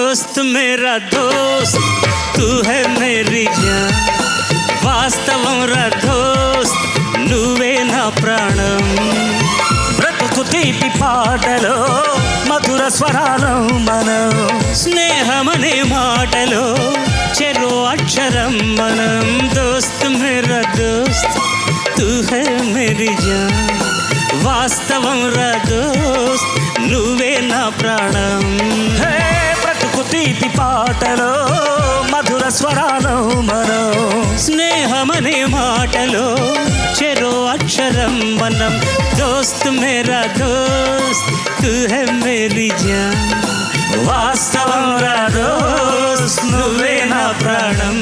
दोस्त मेरा दोस्त तू है मेरी जान వాస్తవం రా దోస్త్ నువ్వే నా ప్రాణం బ్రతుకు తీపి పాటలో మధుర స్వరాలో మనం స్నేహమనే మాటలో చెరో అక్షరం మనం దోస్త్ మేరా దోస్త్ తూ హై మేరీ జాన్ వాస్తవం రా దోస్త్ నువ్వే నా ప్రాణం బ్రతుకు తీపి పాటలో మధుర స్వరాలో మనం స్నేహమనే మాటలో చెరో అక్షరం మనం దోస్త్ మేరా దోస్త్ తూ హై మేరీ జాన్ వాస్తవం రా దోస్త్ నువ్వే నా ప్రాణం